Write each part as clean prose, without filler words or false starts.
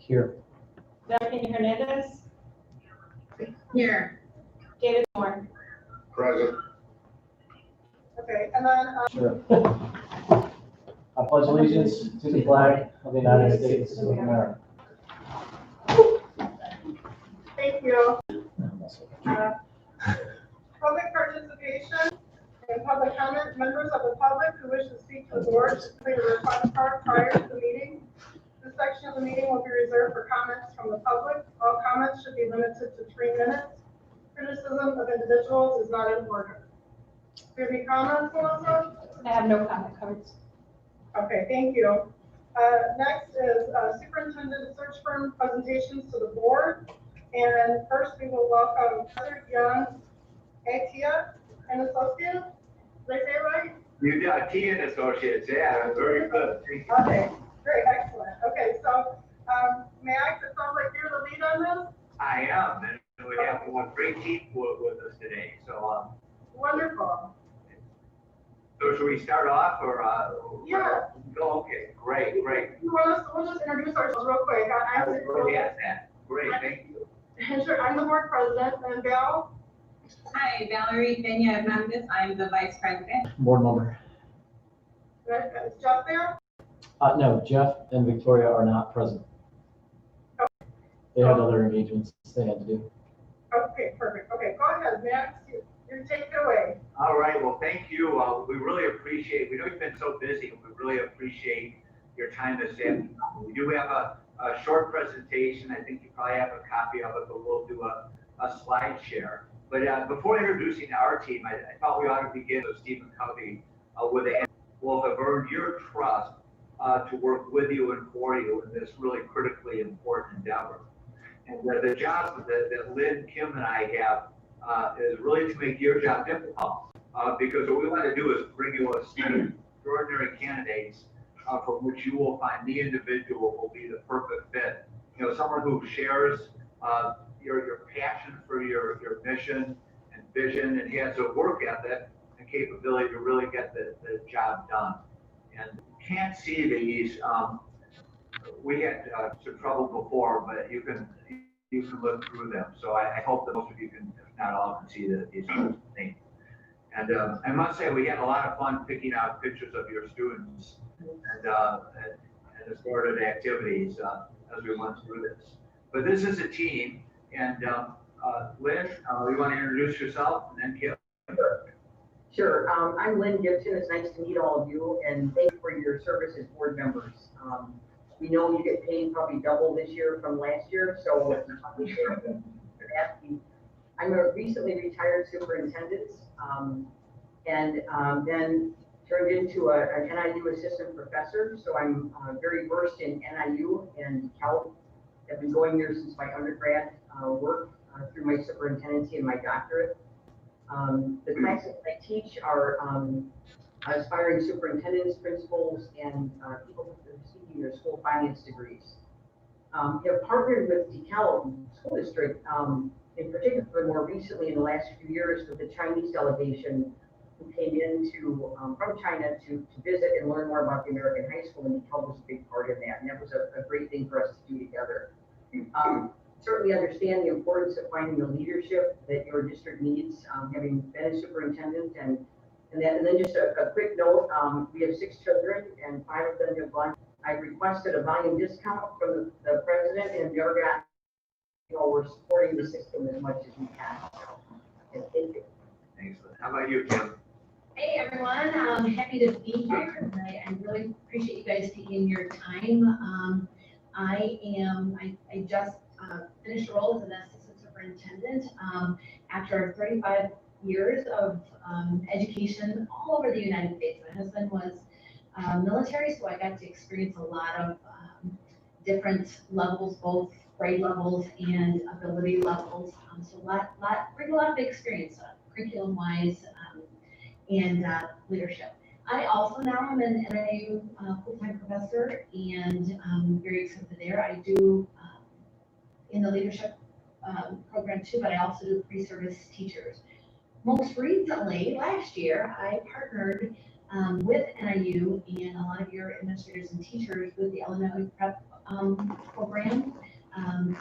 Here. Stephanie Hernandez. Here. David Moore. Present. Okay, and then, Sure. I pledge allegiance to the flag of the United States of America. thank you. Public participation and public comment. Members of the public who wish to speak to the board should complete a request card prior to the meeting. This section of the meeting will be reserved for comments from the public. All comments should be limited to 3 minutes. Criticism of individuals is not in order. Do you have any comments, Melissa? I have no comment cards. Okay, thank you. Next is superintendent search firm presentations to the board. And first we will welcome Heather Young, Atia and Associates. Did I say it right? You got T and Associates, yeah, very good. Thank you. Okay, great, excellent. Okay, so Max, it sounds like you're the lead on this. I am, and we have one great team with us today. So, Wonderful. so should we start off or? Yeah. Oh, okay, great. We'll just introduce ourselves real quick. Great, thank you. Sure, I'm the board president, and Val. Hi, Valerie Peña Hernandez. I'm the vice president. Board member. Is Jeff there? No, Jeff and Victoria are not present. They had other engagements they had to do. Okay, perfect. Okay, go ahead, Max. You take it away. All right, well, thank you. We really appreciate, we know you've been so busy, we really appreciate your time this afternoon. We do have a short presentation. I think you probably have a copy of it, but we'll do a slide share. But before introducing our team, I thought we ought to begin with Stephen Covey with a will have earned your trust to work with you and for you in this really critically important endeavor. And the job that Lynn, Kim, and I have is really to make your job difficult, because what we want to do is bring you a set of extraordinary candidates from which you will find the individual will be the perfect fit. You know, someone who shares your passion for your mission and vision, and has a work ethic and capability to really get the job done. And you can't see these. We had some trouble before, but you can look through them. So I hope that most of you can, if not all, can see these things. And I must say, we had a lot of fun picking out pictures of your students and assorted activities as we went through this. But this is a team, and Lynn, you want to introduce yourself, and then Kim? Sure. I'm Lynn Gibson. It's nice to meet all of you, and thank you for your service as board members. We know you get paid probably double this year from last year, so I'm a recently retired superintendent, and then turned into an NIU assistant professor. So I'm very versed in NIU and Cal. I've been going there since my undergrad work through my superintendency and my doctorate. The classes I teach are aspiring superintendents, principals, and people receiving their school finance degrees. Have partnered with DeKalb School District, in particular more recently in the last few years with the Chinese delegation who came from China to visit and learn more about the American high school, and DeKalb was a big part of that, and that was a great thing for us to do together. Certainly understand the importance of finding the leadership that your district needs, having been a superintendent, and then just a quick note, we have 6 children and 5 of them have gone. I requested a volume discount from the president, and we're supporting the system as much as we can. So, thank you. Thanks. How about you, Kim? Hey everyone, I'm happy to be here, and I really appreciate you guys taking your time. I just finished a role as an assistant superintendent after 35 years of education all over the United States. My husband was military, so I got to experience a lot of different levels, both grade levels and ability levels. So bring a lot of experience, curriculum-wise, and leadership. I also now am an NIU full-time professor, and I'm very excited there. I do in the leadership program too, but I also do pre-service teachers. Most recently, last year, I partnered with NIU and a lot of your administrators and teachers with the Illinois Prep program,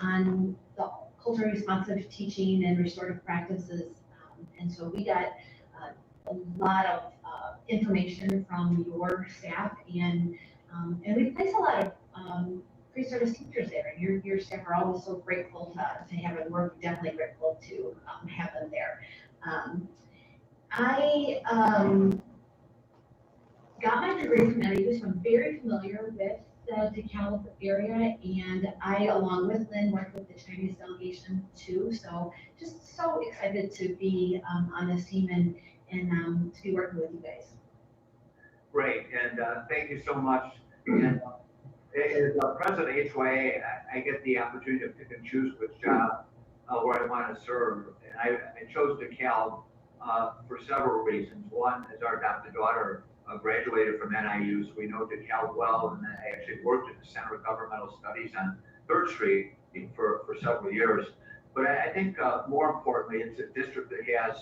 on the culturally responsive teaching and restorative practices. And so we got a lot of information from your staff, and we place a lot of pre-service teachers there, and your staff are always so grateful to have them. We're definitely grateful to have them there. I got my degree from NIU, so I'm very familiar with the DeKalb area, and I, along with Lynn, worked with the Chinese delegation too. So just so excited to be on this team and to be working with you guys. Great, and thank you so much. And as president of HYA, I get the opportunity to pick and choose which job where I want to serve. And I chose DeKalb for several reasons. One is our adopted daughter graduated from NIU, so we know DeKalb well, and I actually worked at the Center of Governmental Studies on 3rd Street for several years. But I think more importantly, it's a district that has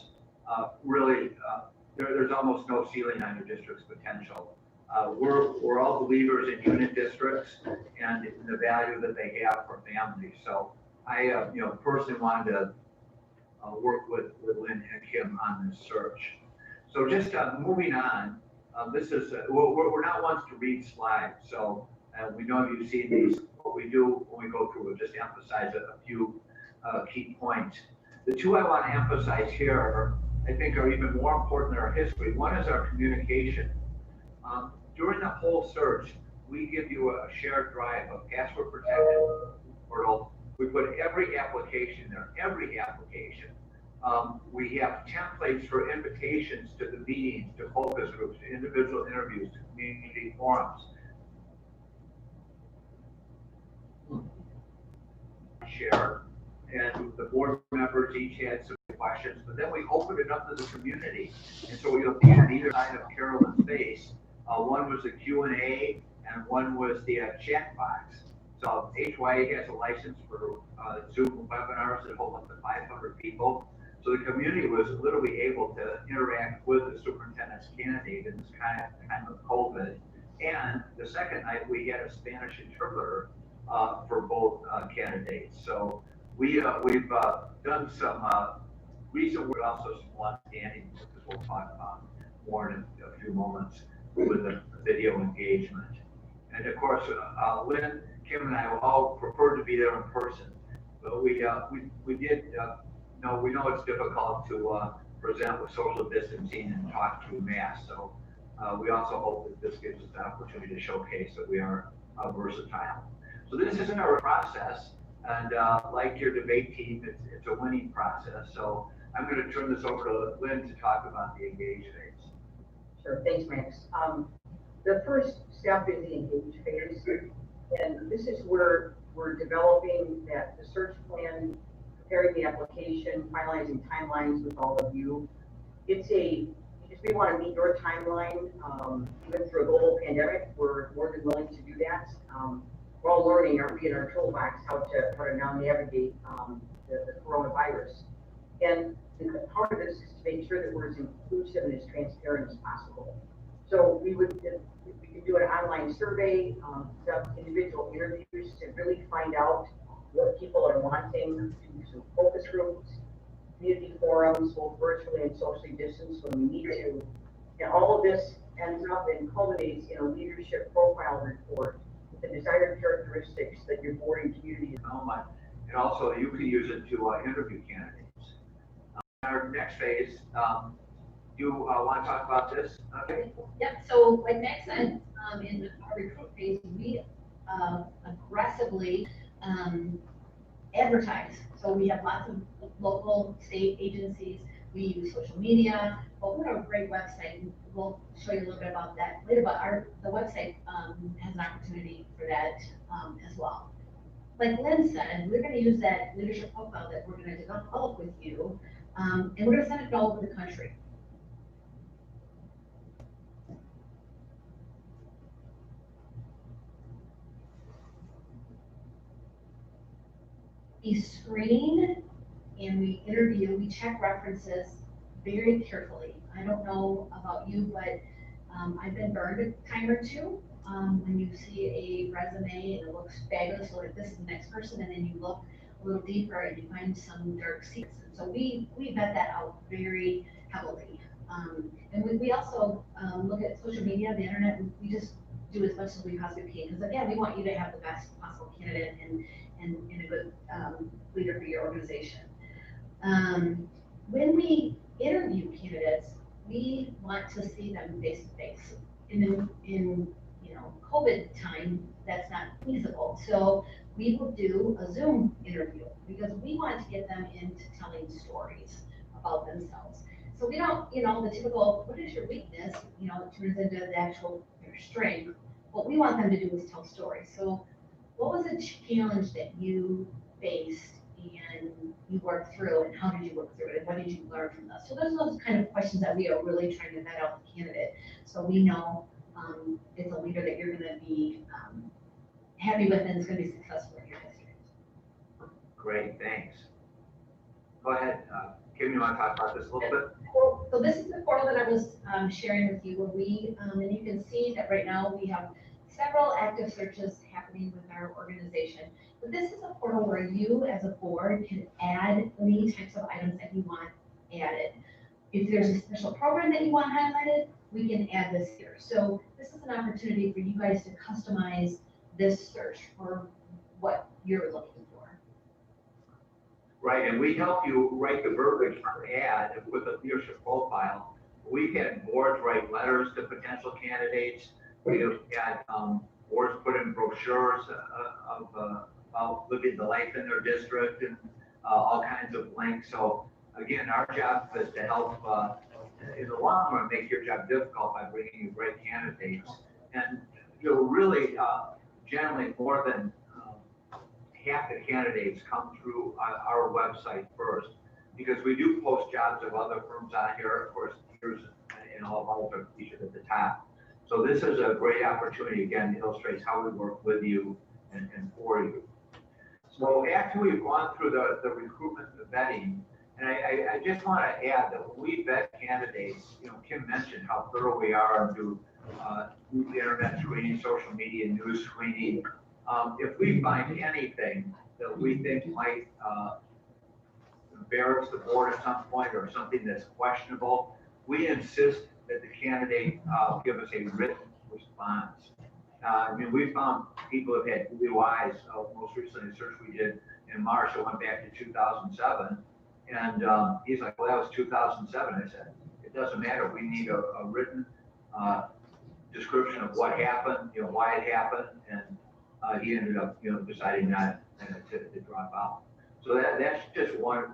really, there's almost no ceiling on your district's potential. We're all believers in unit districts and in the value that they have for families. So I, personally wanted to work with Lynn and Kim on this search. So just moving on, this is, we're not ones to read slides. So we know you've seen these. What we do when we go through, just emphasize a few key points. The two I want to emphasize here, I think, are even more important than our history. One is our communication. During the whole search, we give you a shared drive, a password protected portal. We put every application there, every application. We have templates for invitations to the meetings, to focus groups, to individual interviews, to community forums. Share, and the board members each had some questions, but then we opened it up to the community. And so you'll see on either side of Carolyn's face, one was the Q&A and one was the chat box. So HYA has a license for Zoom webinars that hold up to 500 people. So the community was literally able to interact with the superintendent's candidate in this kind of COVID. And the second night we had a Spanish interpreter for both candidates. So we've done some recent work, also some long-standing, because we'll talk about more in a few moments with the video engagement. And of course, Lynn, Kim, and I all prefer to be there in person, but we did. We know it's difficult to present with social distancing and talk through masks. So we also hope that this gives us the opportunity to showcase that we are versatile. So this isn't our process, and like your debate team, it's a winning process. So I'm going to turn this over to Lynn to talk about the engage phase. Sure, thanks, Max. The first step is the engage phase, and this is where we're developing the search plan, preparing the application, finalizing timelines with all of you. Because we want to meet your timeline, even through a global pandemic, we're more than willing to do that. We're all learning, aren't we, in our toolbox, how to now navigate the coronavirus. And part of this is to make sure that we're as inclusive and as transparent as possible. So we can do an online survey, set up individual interviews to really find out what people are wanting, do some focus groups, community forums, both virtually and socially distanced when we need to. And all of this ends up and culminates in a leadership profile report with the desired characteristics that your board and community. And also you can use it to interview candidates. Our next phase, you want to talk about this? Okay. Yep, so like Max said, in our recruit phase, we aggressively advertise. So we have lots of local state agencies. We use social media, but we have a great website. And we'll show you a little bit about that later, but the website has an opportunity for that as well. Like Lynn said, we're going to use that leadership profile that we're going to develop with you, and we're going to send it all over the country. We screen and we interview, we check references very carefully. I don't know about you, but I've been burned a time or two when you see a resume and it looks fabulous, so like this is the next person, and then you look a little deeper and you find some dark secrets. And so we vet that out very heavily. And we also look at social media, the internet, we just do as much as we possibly can. Because again, we want you to have the best possible candidate and a good leader for your organization. When we interview candidates, we want to see them face to face. In COVID time, that's not feasible. So we will do a Zoom interview because we want to get them into telling stories about themselves. So we don't, the typical, what is your weakness? It turns into the actual your strength. What we want them to do is tell stories. So what was a challenge that you faced and you worked through, and how did you work through it, and what did you learn from this? So those are those kind of questions that we are really trying to vet out the candidate, so we know it's a leader that you're going to be happy with and is going to be successful in your district. Great, thanks. Go ahead, Kim, you want to talk about this a little bit? So this is the portal that I was sharing with you, where we, and you can see that right now we have several active searches happening with our organization. But this is a portal where you as a board can add any types of items that you want added. If there's a special program that you want highlighted, we can add this here. So this is an opportunity for you guys to customize this search for what you're looking for. Right, and we help you write the verbiage for ad with a leadership profile. We've had boards write letters to potential candidates. We have had boards put in brochures about living the life in their district and all kinds of links. So again, our job is to help in the long run make your job difficult by bringing you great candidates. And really generally more than half the candidates come through our website first, because we do post jobs of other firms on here. Of course, yours and all of ours are featured at the top. So this is a great opportunity, again, illustrates how we work with you and for you. So after we've gone through the recruitment and the vetting, and I just want to add that when we vet candidates, Kim mentioned how thorough we are and do internet screening, social media, news screening. If we find anything that we think might embarrass the board at some point or something that's questionable, we insist that the candidate give us a written response. We found people have had blue eyes. Most recently, the search we did in March, it went back to 2007. And he's like, well, that was 2007. I said, it doesn't matter. We need a written description of what happened, why it happened. And he ended up, deciding not to drop out. So that's just one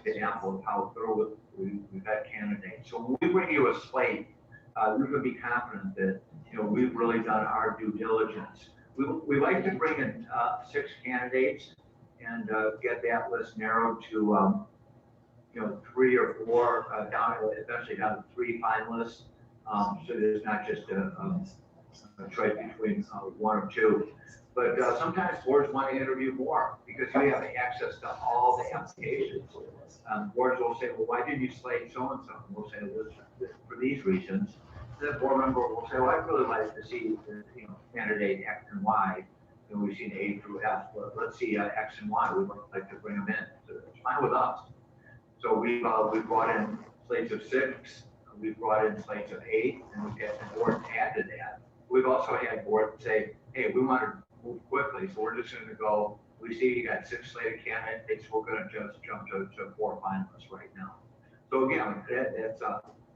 example of how thorough we vet candidates. So when we bring you a slate, you can be confident that we've really done our due diligence. We like to bring in 6 candidates and get that list narrowed to 3 or 4 eventually down to 3 finalists. So there's not just a choice between 1 or 2. But sometimes boards want to interview more because you have access to all the applications. Boards will say, well, why didn't you slate so-and-so? And we'll say, well, for these reasons. The board member will say, well, I'd really like to see candidate X and Y. And we've seen A through F. But let's see X and Y. We'd like to bring them in. So it's fine with us. So we've brought in slates of 6. We've brought in slates of 8. And we've had the board add to that. We've also had boards say, hey, we want to move quickly, so we're just going to go. We see you got 6 slated candidates. We're going to just jump to 4 finalists right now. So again, that's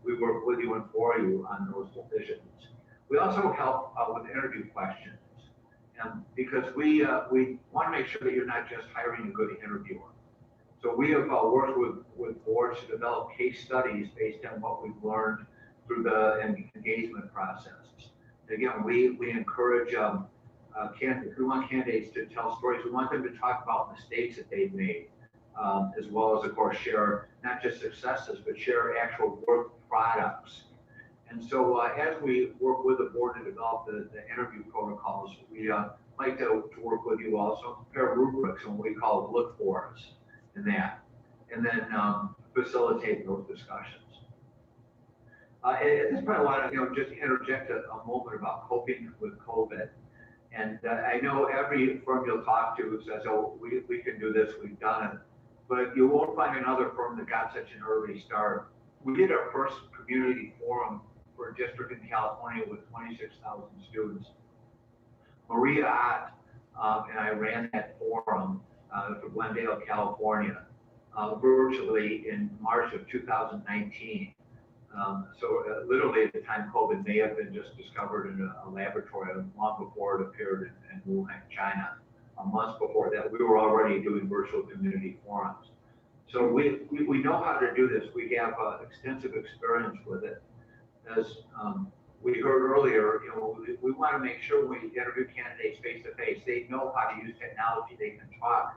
we work with you and for you on those decisions. We also help with interview questions, because we want to make sure that you're not just hiring a good interviewer. So we have worked with boards to develop case studies based on what we've learned through the engagement processes. Again, we encourage we want candidates to tell stories. We want them to talk about mistakes that they've made, as well as, of course, share not just successes, but share actual work products. And so as we work with the board to develop the interview protocols, we like to work with you also, prepare rubrics and what we call look fors in that, and then facilitate those discussions. At this point, I want to, just interject a moment about coping with COVID. And I know every firm you'll talk to says, oh, we can do this, we've done it. But you won't find another firm that got such an early start. We did our first community forum for a district in California with 26,000 students. Maria Ott and I ran that forum for Glendale, California, virtually in March of 2019. Literally at the time COVID may have been just discovered in a laboratory long before it appeared in Wuhan, China. Months before that, we were already doing virtual community forums. So we know how to do this. We have extensive experience with it. As we heard earlier, we want to make sure when we interview candidates face to face, they know how to use technology. They can talk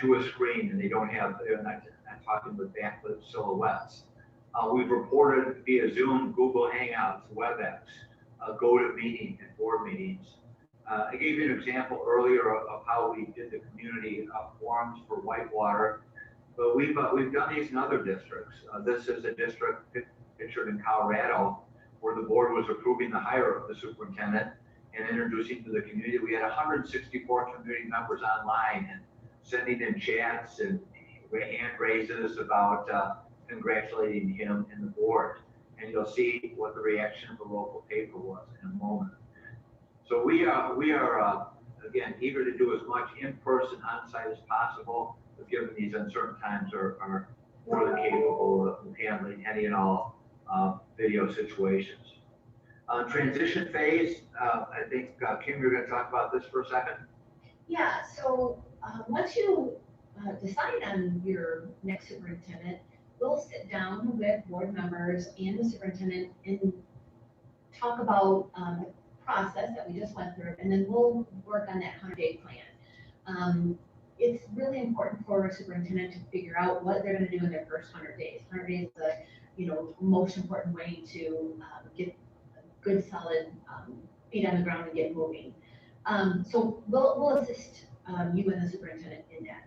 to a screen, and they're not talking with backlit silhouettes. We've reported via Zoom, Google Hangouts, WebEx, GoToMeeting, and board meetings. I gave you an example earlier of how we did the community forums for Whitewater, but we've done these in other districts. This is a district pictured in Colorado, where the board was approving the hire of the superintendent and introducing to the community. We had 164 community members online and sending in chats and hand raises about congratulating him and the board. And you'll see what the reaction of the local paper was in a moment. So we are again, eager to do as much in-person, on-site as possible, but given these uncertain times are more than capable of handling any and all video situations. Transition phase, I think, Kim, you're going to talk about this for a second. Yeah, so once you decide on your next superintendent, we'll sit down with board members and the superintendent and talk about the process that we just went through, and then we'll work on that 100-day plan. It's really important for a superintendent to figure out what they're going to do in their first 100 days. 100 days is the most important way to get good, solid feet on the ground and get moving. So we'll assist you and the superintendent in that.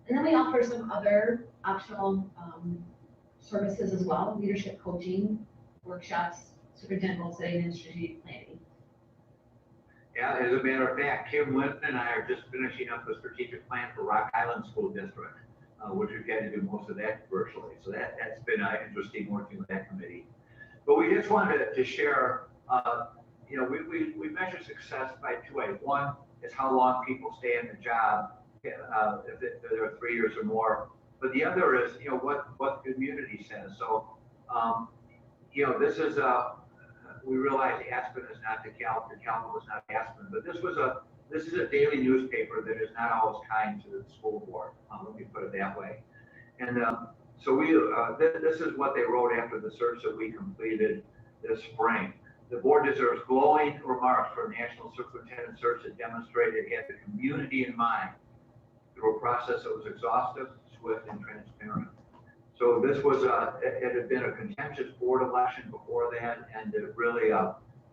And then we offer some other optional services as well: leadership coaching, workshops, superintendent goal setting, and strategic planning. Yeah, as a matter of fact, Kim Linton and I are just finishing up a strategic plan for Rock Island School District, which we've had to do most of that virtually. So that's been interesting working with that committee. But we just wanted to share, we measure success by two ways. One is how long people stay in the job, if they're 3 years or more. But the other is, what the community says. So, this is we realize Aspen is not the Calvin was not Aspen, but this is a daily newspaper that is not always kind to the school board. Let me put it that way. And so this is what they wrote after the search that we completed this spring. The board deserves glowing remarks for a national superintendent search that demonstrated it had the community in mind through a process that was exhaustive, swift, and transparent. So this was it had been a contentious board election before that, and it really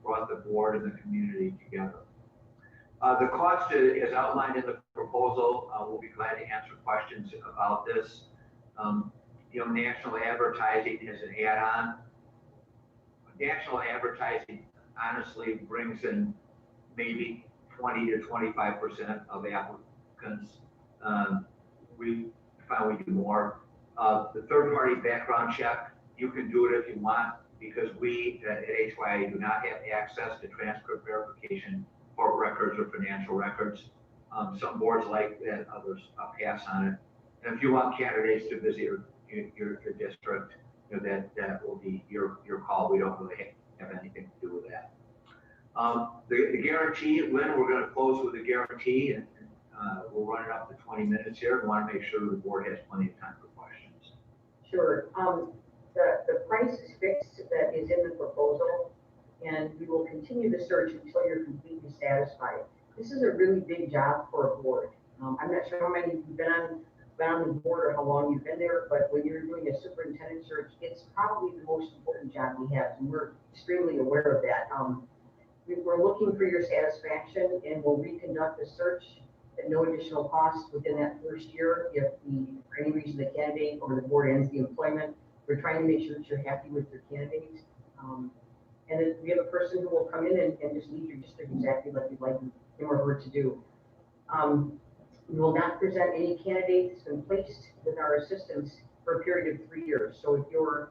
brought the board and the community together. The cost is outlined in the proposal. We'll be glad to answer questions about this. National advertising is an add-on. National advertising honestly brings in maybe 20 to 25% of applicants. We found we do more. The third-party background check, you can do it if you want, because we at HYA do not have access to transcript verification, court records, or financial records. Some boards like that, others pass on it. And if you want candidates to visit your district, that will be your call. We don't really have anything to do with that. The guarantee, Lynn, we're going to close with the guarantee, and we'll run it up to 20 minutes here. We want to make sure the board has plenty of time for questions. Sure. The price is fixed that is in the proposal, and we will continue the search until you're completely satisfied. This is a really big job for a board. I'm not sure how many you've been on the board or how long you've been there, but when you're doing a superintendent search, it's probably the most important job we have, and we're extremely aware of that. We're looking for your satisfaction, and we'll reconduct the search at no additional cost within that first year. If for any reason the candidate or the board ends the employment, we're trying to make sure that you're happy with your candidates. And then we have a person who will come in and just lead your district exactly like you'd like him or her to do. We will not present any candidate that's been placed with our assistants for a period of 3 years. So if your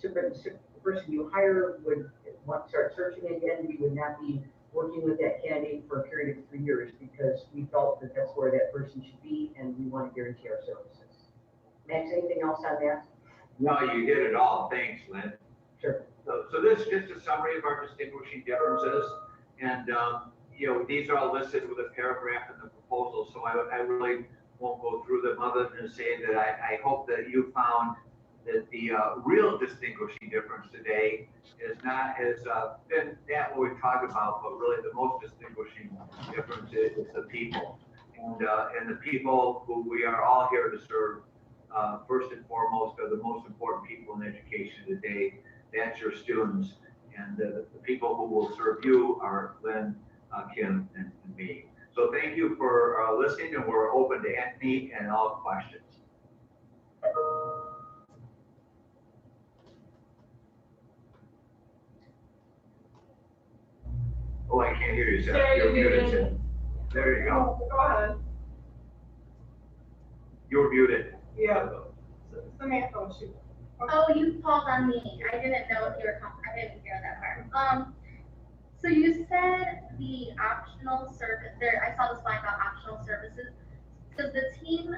the person you hire would want to start searching again, we would not be working with that candidate for a period of 3 years because we felt that that's where that person should be and we want to guarantee our services. Max, anything else on that? No, you hit it all. Thanks, Lynn. Sure. So this is just a summary of our distinguishing differences. And, these are all listed with a paragraph in the proposal. So I really won't go through them other than to say that I hope that you found that the real distinguishing difference today is not been that what we talked about, but really the most distinguishing difference is the people. And the people who we are all here to serve, first and foremost, are the most important people in education today. That's your students. And the people who will serve you are Lynn, Kim, and me. So thank you for listening, and we're open to any and all questions. Oh, I can't hear you, Sarah. Sarah, You're you're muted. muted. There you go. Go ahead. You're muted. Yeah. Samantha, shoot. Oh, you called on me. I didn't know if you were I didn't hear that part. So you said the optional service there, I saw the slide about optional services. Does this team,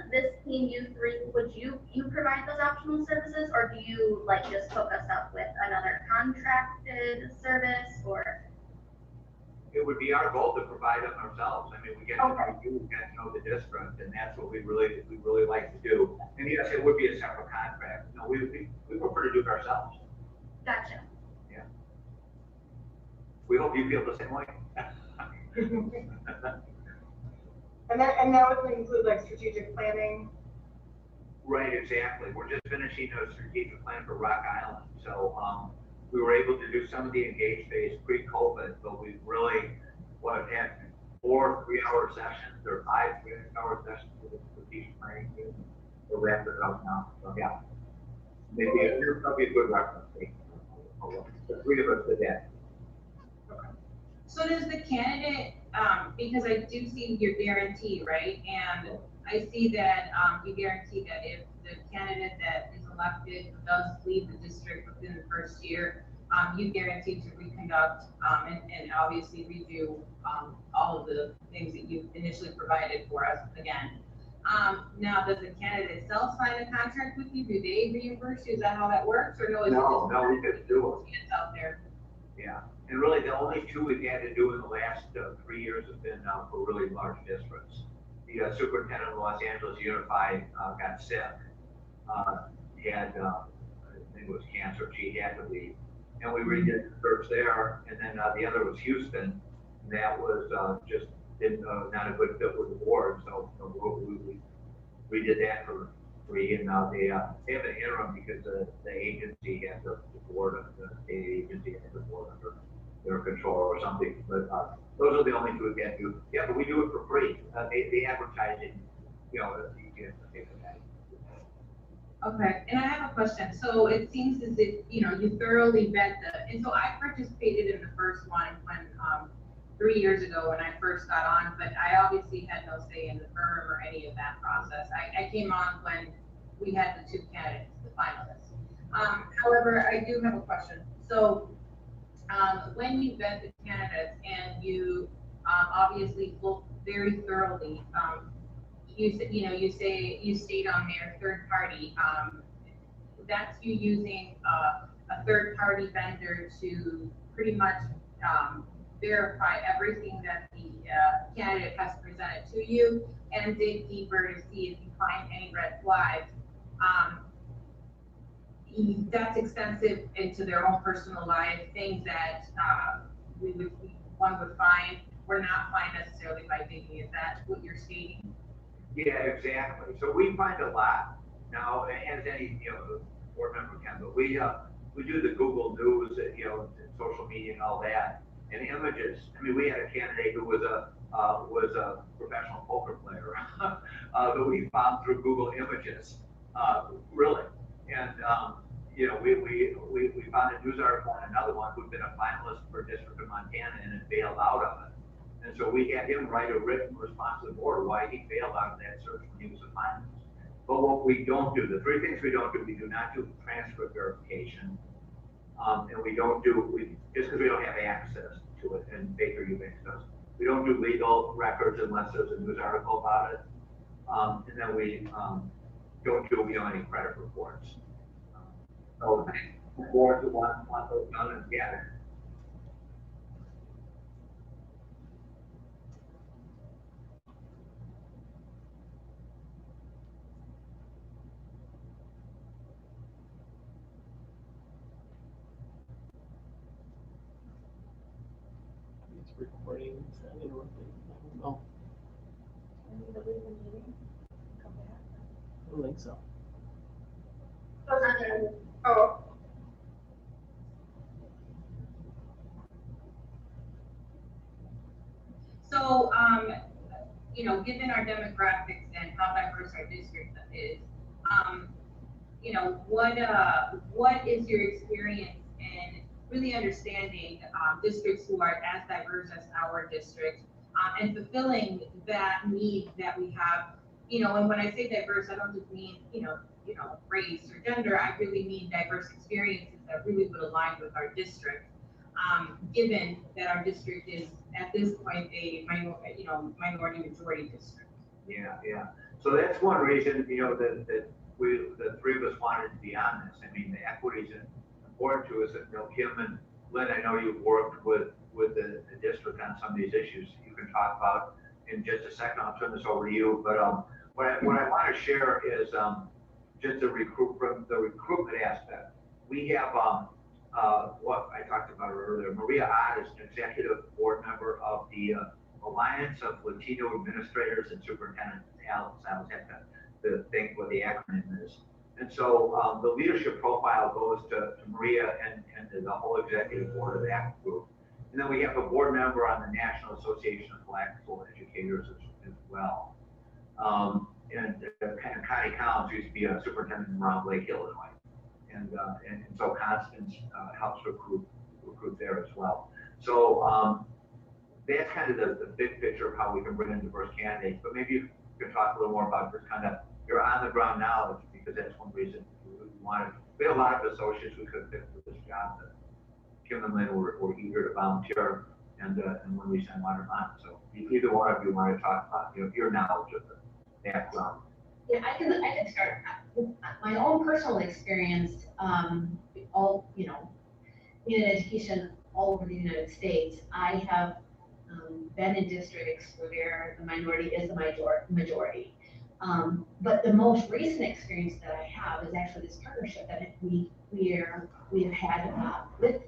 you three, would you provide those optional services, or do you like just hook us up with another contracted service, or? It would be our goal to provide them ourselves. I mean, we get to Okay. know you, we get to know the district, and that's what we really like to do. And yes, it would be a separate contract. No, we prefer to do it ourselves. Gotcha. We hope you feel the same way. And that would include like strategic planning. Right, exactly. We're just finishing a strategic plan for Rock Island. So we were able to do some of the engaged phase pre-COVID, but we really had 4 3-hour sessions or 5 3-hour sessions with the strategic planning team. We're wrapping it up now. So yeah, maybe it'll probably a good reference. The 3 of us did that. So does the candidate, because I do see your guarantee, right? And I see that you guarantee that if the candidate that is elected does leave the district within the first year, you guarantee to reconduct and obviously redo all of the things that you initially provided for us again. Now, does the candidate itself sign a contract with you? Do they reimburse you? Is that how that works? Or no? No, we could do it. It's out there. Yeah, and really the only 2 we've had to do in the last 3 years have been for really large districts. The superintendent of Los Angeles Unified got sick. I think it was cancer. She had to leave. And we redid the search there. And then the other was Houston. And that was just not a good fit with the board. So we did that for free. And now they have an interim because the agency has the board, the state agency has the board under their control or something. But those are the only 2 we can do. Yeah, but we do it for free. They advertise it, you can pay for that. Okay, and I have a question. So it seems as if, you thoroughly vet and so I participated in the first one when, 3 years ago when I first got on, but I obviously had no say in the firm or any of that process. I came on when we had the 2 candidates, the finalists. However, I do have a question. So, when you vet the candidates and you, obviously look very thoroughly, you state on there third party, that's you using a third party vendor to pretty much verify everything that the candidate has presented to you and dig deeper to see if you find any red flags. That's extensive into their own personal life, things that one would find or not find necessarily by digging. Is that what you're stating? Yeah, exactly. So we find a lot now, as any board member can, but we do the Google News, and social media and all that, and images. I mean, we had a candidate who was a professional poker player that we found through Google Images, really, and you know, we found a news article on another one who'd been a finalist for District of Montana and had bailed out of it. And so we had him write a written response to the board why he failed out of that search when he was a finalist. But what we don't do, the three things we don't do, we do not do transcript verification. And we don't do, just because we don't have access to it, and Baker Eubanks does. We don't do legal records unless there's a news article about it. And then we don't do, any credit reports. So boards who want those done and get it. It's recording, it's not interrupting, I don't know, I need to leave the meeting, come back. I don't think so. Oh, So, given our demographics and how diverse our district is, what is your experience in really understanding districts who are as diverse as our district and fulfilling that need that we have? And when I say diverse, I don't just mean, race or gender. I really mean diverse experiences that really would align with our district. Given that our district is at this point a minority majority district. Yeah. So that's one reason, that the three of us wanted to be on this. I mean, the equity is important to us. Kim and Lynn, I know you've worked with the district on some of these issues you can talk about in just a second. I'll turn this over to you. But what I want to share is just the recruitment aspect. We have what I talked about earlier. Maria Ott is an executive board member of the Alliance of Latino Administrators and Superintendents. Alex, I always have to think what the acronym is. And so the leadership profile goes to Maria and to the whole executive board of that group. And then we have a board member on the National Association of Black School Educators as well. And Connie Collins used to be a superintendent around Lake, Illinois. And so Constance helps recruit there as well. So that's kind of the big picture of how we can bring in diverse candidates. But maybe you can talk a little more about just kind of your on the ground knowledge, because that's one reason we have a lot of associates we could pick for this job that Kim and Lynn were eager to volunteer and when we sent one on. So either one of you want to talk about your knowledge of the background. Yeah, I can start with my own personal experience, in education all over the United States. I have been in districts where the minority is the majority. But the most recent experience that I have is actually this partnership that we have had with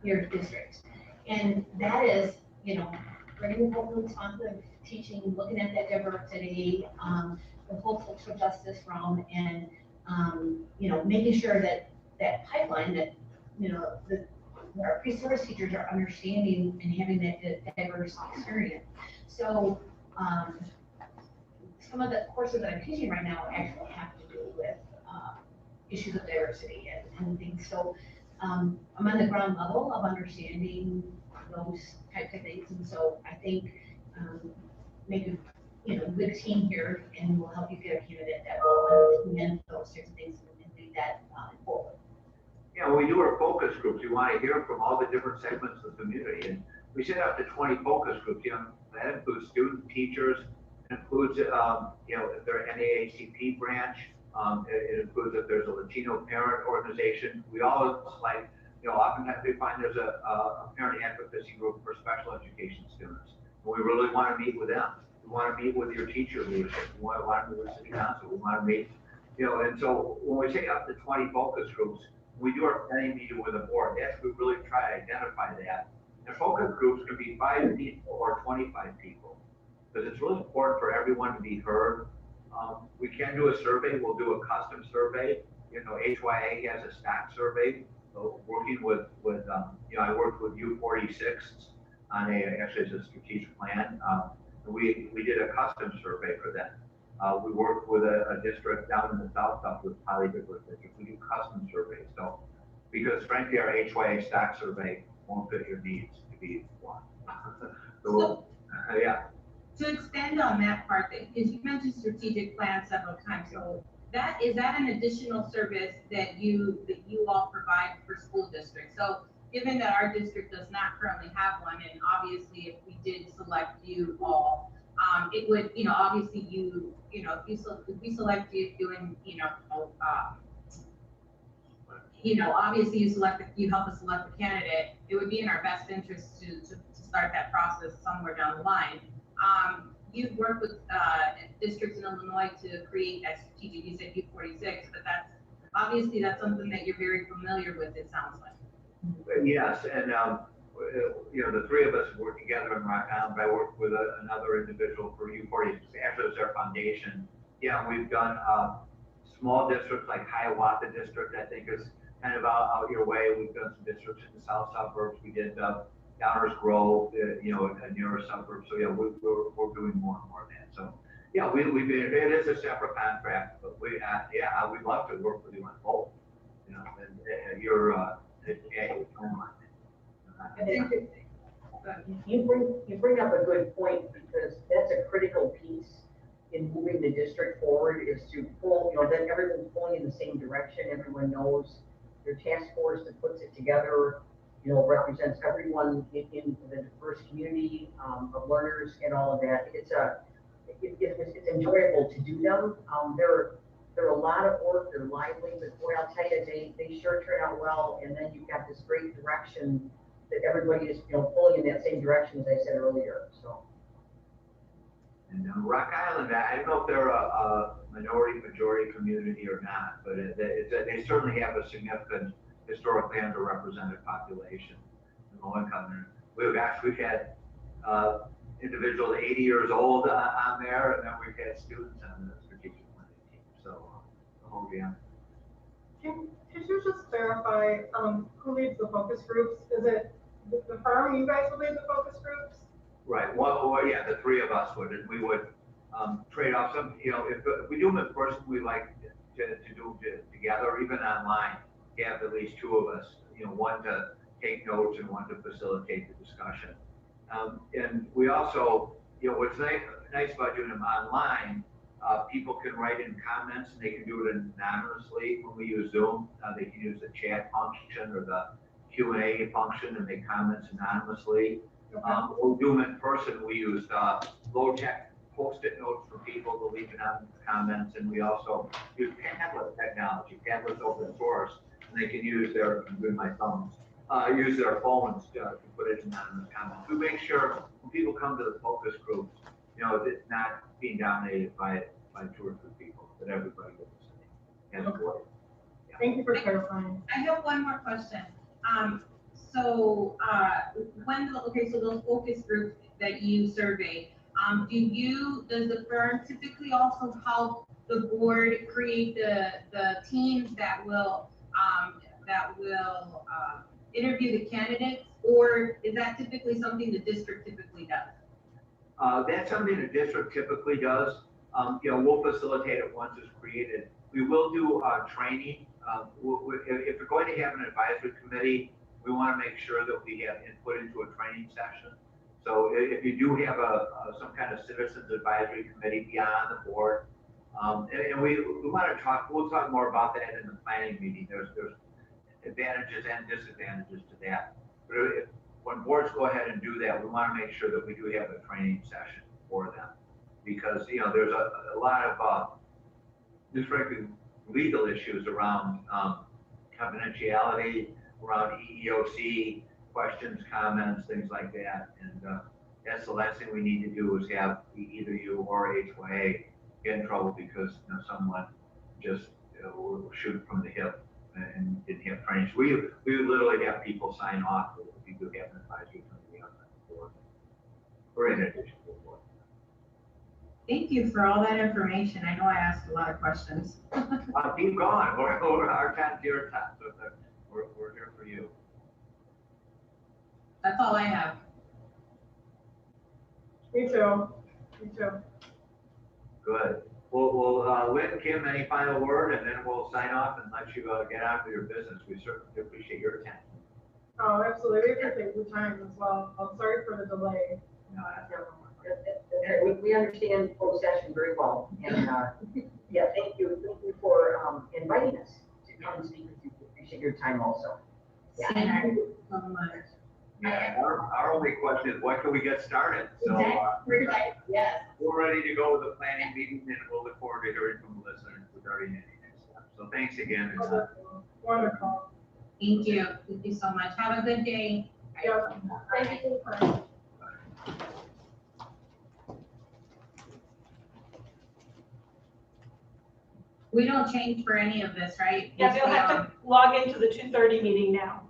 your district. And that is, bringing forward responsive teaching, looking at that diversity, the whole social justice realm, and making sure that pipeline that our pre-service teachers are understanding and having that diverse experience. So some of the courses that I'm teaching right now actually have to do with issues of diversity and things. So I'm on the ground level of understanding those types of things, and so I think maybe good team here, and we'll help you get a candidate that will understand those types of things and lead that forward. Yeah, when we do our focus groups, we want to hear from all the different segments of the community, and we set up to 20 focus groups. That includes student teachers, it includes if they're an NAACP branch, it includes if there's a Latino parent organization. We always oftentimes we find there's a parent advocacy group for special education students. And we really want to meet with them. We want to meet with your teacher leadership. We want to meet with city council. We want to meet, and so when we take up the 20 focus groups, we do our planning meeting with the board. That's we really try to identify that. And focus groups can be 5 people or 25 people, because it's really important for everyone to be heard. We can do a survey. We'll do a custom survey. HYA has a stack survey. So working with I worked with U46 on actually it's a strategic plan. We did a custom survey for them. We work with a district down in the south with polydiverse district. We do custom surveys. So, because frankly, our HYA stock survey won't fit your needs to be one. So, yeah. To extend on that part, because you mentioned strategic plan several times, so is that an additional service that you all provide for school districts? So given that our district does not currently have one, and obviously if we did select you all, it would, obviously if we select you and, obviously you help us select the candidate, it would be in our best interest to start that process somewhere down the line. You've worked with districts in Illinois to create that strategic, you said U46, but that's something that you're very familiar with, it sounds like. Yes, and the three of us work together in Rock Island, but I work with another individual for U46. Actually, it's their foundation. Yeah, we've done small districts like Hiawatha District, I think is kind of out your way. We've done some districts in the south suburbs. We did Downers Grove, a nearer suburb. So yeah, we're doing more and more of that. So yeah, it is a separate contract, but we'd love to work with you on both. And you're You bring up a good point, because that's a critical piece in moving the district forward, is to pull, that everyone's pulling in the same direction. Everyone knows their task force that puts it together, represents everyone in the diverse community of learners and all of that. It's enjoyable to do them. They're a lot of work, they're lively, but boy, I'll tell you, they sure turn out well. And then you've got this great direction that everybody is, pulling in that same direction, as I said earlier, so. And Rock Island, I don't know if they're a majority community or not, but they certainly have a significant historically underrepresented population in low income. We've had individuals 80 years old on there, and then we've had students on the strategic planning team. So the whole gamut. Could you just verify who leads the focus groups? Is it the firm, you guys will lead the focus groups? Right. Well, yeah, the three of us would, and we would trade off some. If we do them in person, we like to do them together, or even online. Have at least two of us. One to take notes and one to facilitate the discussion. And we also, what's nice about doing them online, people can write in comments and they can do it anonymously. When we use Zoom, they can use the chat function or the Q&A function and make comments anonymously. When we do them in person, we use low-tech post-it notes for people to leave anonymous comments, and we also use Padlet technology. Padlet's open source, and they can use use their phones to put it in anonymous comments. We make sure when people come to the focus groups, it's not being dominated by 2 or 3 people, that everybody gets the same. Yeah. Thank you for clarifying. I have one more question. So those focus groups that you survey, does the firm typically also help the board create the teams that will interview the candidates, or is that typically something the district typically does? That's something the district typically does. We'll facilitate it once it's created. We will do training. If we're going to have an advisory committee, we want to make sure that we have input into a training session. So if you do have some kind of citizens advisory committee beyond the board, and we want to we'll talk more about that in the planning meeting. There's advantages and disadvantages to that. But when boards go ahead and do that, we want to make sure that we do have a training session for them, because there's a lot of just frankly legal issues around confidentiality, around EEOC questions, comments, things like that. And that's the last thing we need to do is have either you or HYA get in trouble because someone just will shoot from the hip and didn't have training. So we would literally have people sign off if we do have an advisory committee on the board, or in addition to the board. Thank you for all that information. I know I asked a lot of questions. Keep going. Our time's your time. So we're here for you. That's all I have. Me too. Me too. Good. Lynn, Kim, any final word, and then we'll sign off and let you get on with your business. We certainly appreciate your attention. Oh, absolutely. We appreciate the time as well. I'm sorry for the delay. We understand closed session very well, and, yeah, thank you for, inviting us to come and speak with you. Appreciate your time also. Yeah. Thank you so much. Yeah, our only question is, when can we get started? So, We're excited, yes. we're ready to go with the planning meeting, and we'll look forward to hearing from the listeners regarding any next steps. So thanks again. Wonderful. Thank you. Thank you so much. Have a good day. Yeah. Thank you for your time. We don't change for any of this, right? Yeah, they'll have to log into the 2:30 meeting now.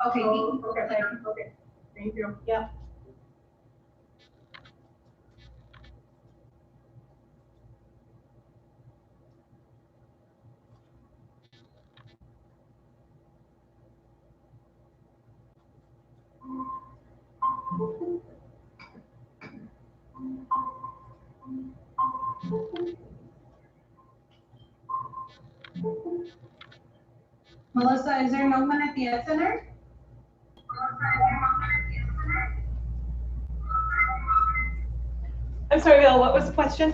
Okay, Oh, okay, okay. Thank you. Yep. Melissa, is there no one at the Ed Center? I'm sorry, Bill, what was the question?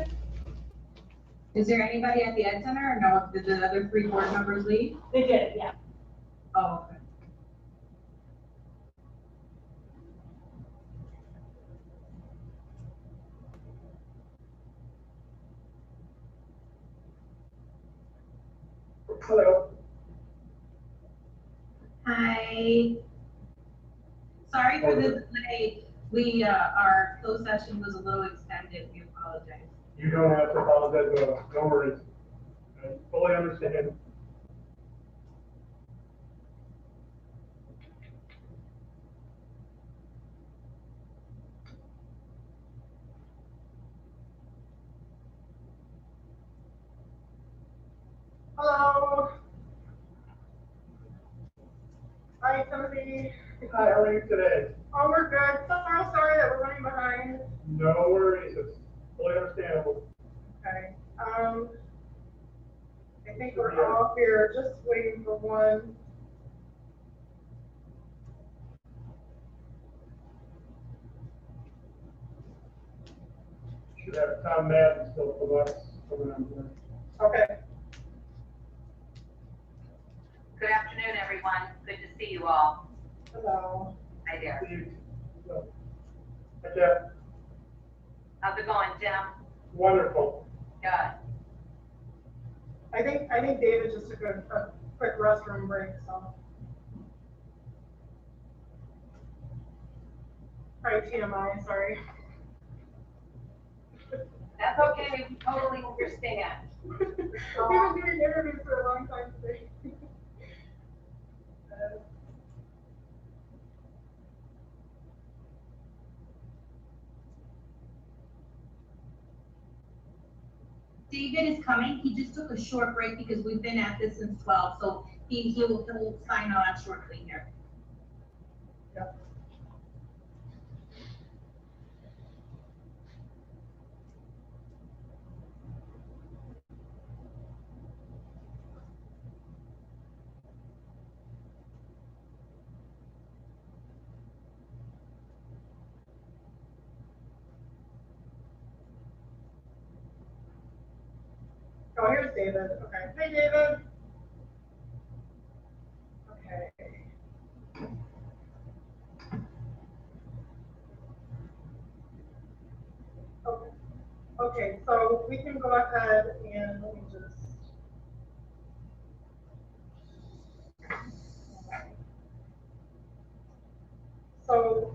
Is there anybody at the Ed Center or no? Did the other 3 board members leave? They did, yeah. Oh, okay. Hello. Hi. Sorry for the delay. We, our closed session was a little extended. We apologize. You don't have to apologize, no worries. I fully understand. Hello. Hi, Timothy. Hi, how are you today? Oh, we're good. So sorry that we're running behind. No worries, it's fully understandable. Okay. I think we're all here, just waiting for one. Should have Tom Madden still for us coming on here. Okay. Good afternoon, everyone. Good to see you all. Hello. Hi there. See you. Hi, Jeff. How's it going, Tim? Wonderful. Good. I think David just took a quick restroom break, so. Probably TMI, sorry. That's okay. We totally understand. We've been doing interviews for a long time today. David is coming. He just took a short break because we've been at this since 12, so he'll sign on shortly here. Yep. Oh, here's David. Okay. Hey, David. Okay. Okay. Okay, so we can go ahead and let me just. So,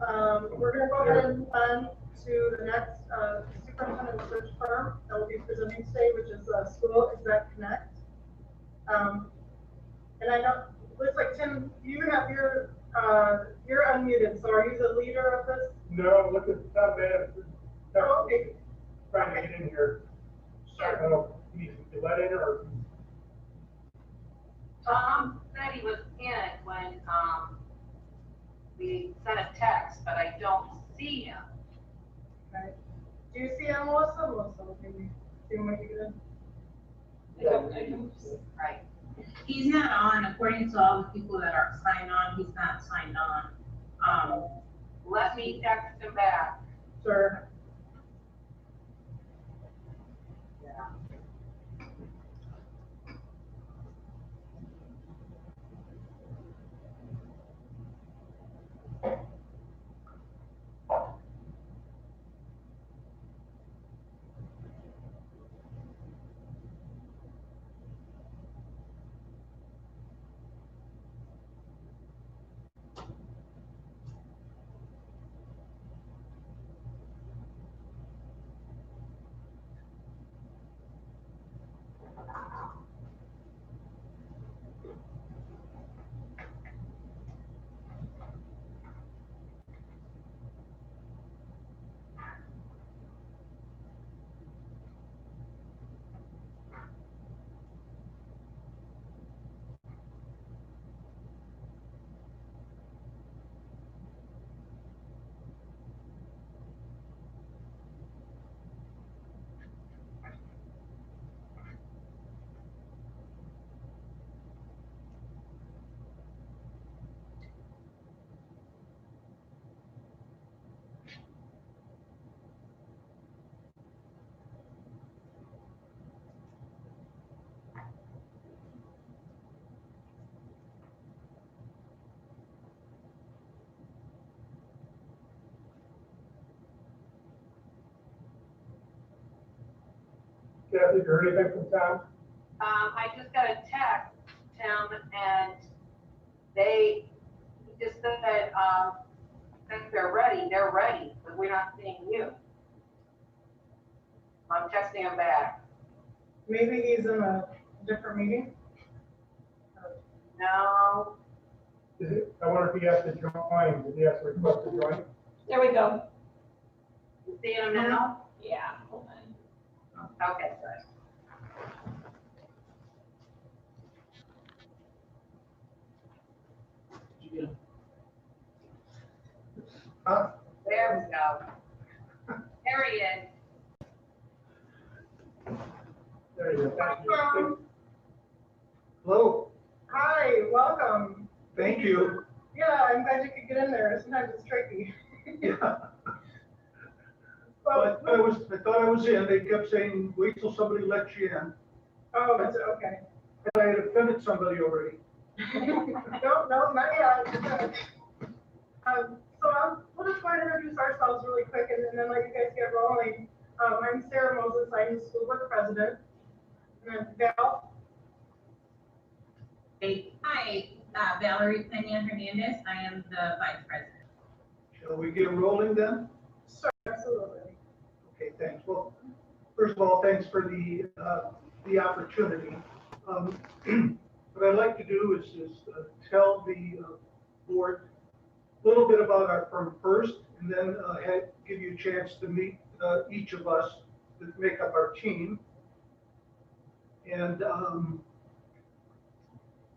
we're gonna go ahead and on to the next, superintendent search firm that will be presenting today, which is, School Exec Connect. And I know, looks like Tim, you have your, you're unmuted, so are you the leader of this? No, look at Tom Madden. Oh, okay. Trying to get in here. I don't know, if he's let in or. Tom said he was in when, we sent a text, but I don't see him. Okay. Do you see him, Melissa? Melissa, maybe. See when you get in. Right. He's not on, according to all the people that are signed on, he's not signed on. Let me text him back. Sure. Kathy, you heard anything from Tom? I just got a text, Tim, and he just said, that they're ready, but we're not seeing you. I'm texting him back. Maybe he's in a different meeting. No, I wonder if he has to join, did he have to request to join? There we go. you seeing him now? Yeah, hold on. Okay, good. Did you get him? Huh? There we go. There he is. There you go, thank you. Welcome. Hello, Hi, welcome. thank you. Yeah, I'm glad you could get in there. Sometimes it's tricky. Yeah. Well, I thought I was in, they kept saying, wait till somebody lets you in. oh, that's okay. And I had offended somebody already. No, not yet. We'll just go ahead and introduce ourselves really quick and then let you guys get rolling. I'm Sarah Moses, I'm the school board president. And then Val, Hi, Valerie Pena Hernandez, I am the vice president. Shall we get rolling then? sure, absolutely. Okay, thanks. Well, first of all, thanks for the opportunity. What I'd like to do is tell the board a little bit about our firm first, and then give you a chance to meet each of us that make up our team. And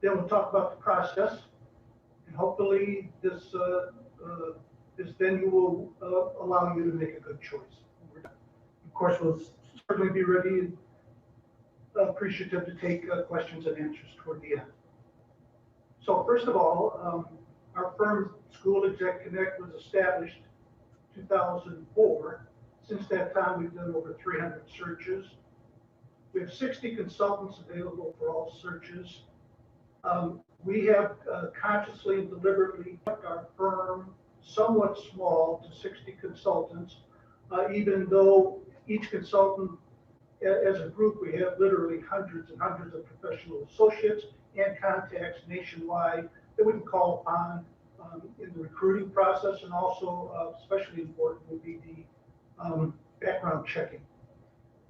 then we'll talk about the process, and hopefully this venue will allow you to make a good choice. Of course, we'll certainly be ready and appreciative to take questions and answers toward the end. So first of all, our firm, School Exec Connect, was established 2004. Since that time, we've done over 300 searches. We have 60 consultants available for all searches. We have consciously and deliberately kept our firm somewhat small to 60 consultants, even though each consultant, as a group, we have literally hundreds and hundreds of professional associates and contacts nationwide that we can call upon in the recruiting process, and also especially important would be the background checking.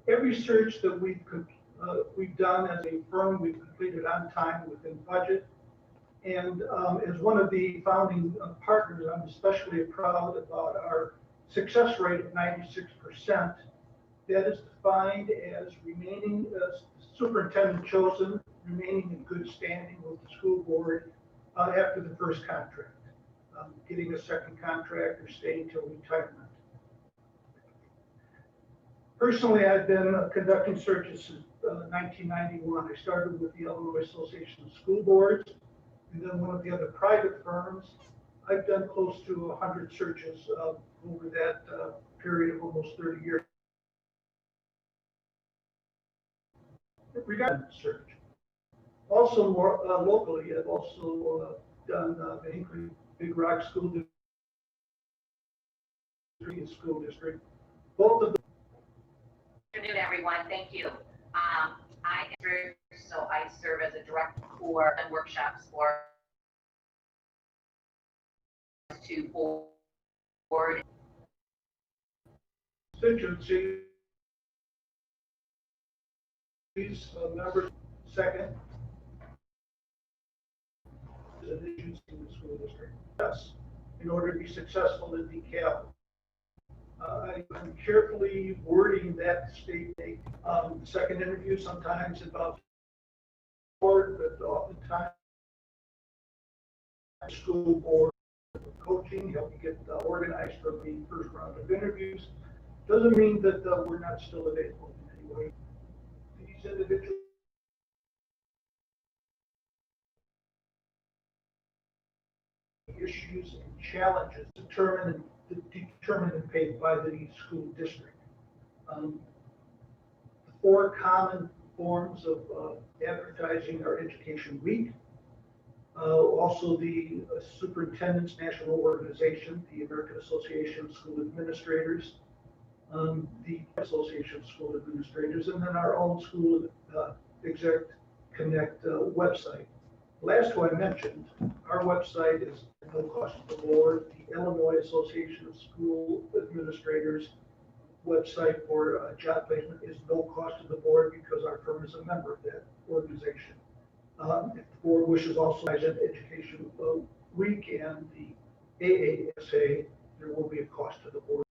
Every search that we've done as a firm, we've completed on time, within budget. And as one of the founding partners, I'm especially proud about our success rate of 96%. That is defined as remaining as superintendent chosen, remaining in good standing with the school board after the first contract, getting a second contract or staying till retirement. Personally, I've been conducting searches since 1991. I started with the Illinois Association of School Boards, and then one of the other private firms. I've done close to 100 searches over that period of almost 30 years. Regarding the search. Also more locally, I've also done the Hinkley Big Rock School District. Both of them. Good afternoon, everyone. Thank you. So I serve as a director for and workshops for to board Constituency. These members, second, is an issues in the school district. Yes, in order to be successful in DeKalb. I'm carefully wording that statement. Second interview sometimes involves board, but oftentimes school board coaching, help you get organized for the first round of interviews. Doesn't mean that we're not still available in any way. These individuals issues and challenges determined and paid by the school district. The four common forms of advertising are Education Week, also the Superintendent's National Organization, the American Association of School Administrators, the Association of School Administrators, and then our own School Exec Connect website. Last two I mentioned, our website is no cost to the board. The Illinois Association of School Administrators website for job placement is no cost to the board because our firm is a member of that organization. If the board wishes also as an Education Week and the AASA, there will be a cost to the board.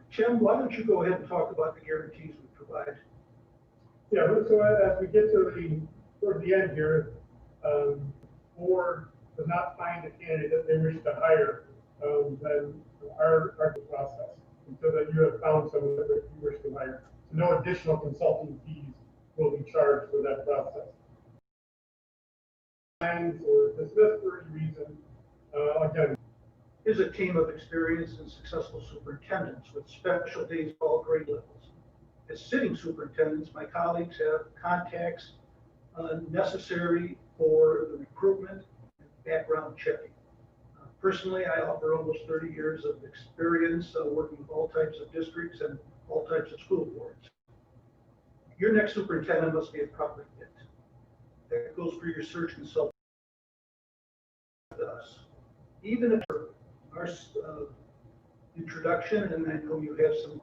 Tim, why don't you go ahead and talk about the guarantees we provide? Yeah, so as we get to toward the end here, board does not find a candidate that they wish to hire, then our process until that you have found someone that you wish to hire. So no additional consulting fees will be charged for that process. Or dismissed for any reason, again. Is a team of experienced and successful superintendents with specialties at all grade levels. As sitting superintendents, my colleagues have contacts necessary for the recruitment and background checking. Personally, I offer almost 30 years of experience working with all types of districts and all types of school boards. Your next superintendent must be a proper fit. That goes for your search consultant with us. Even if our introduction, and I know you have some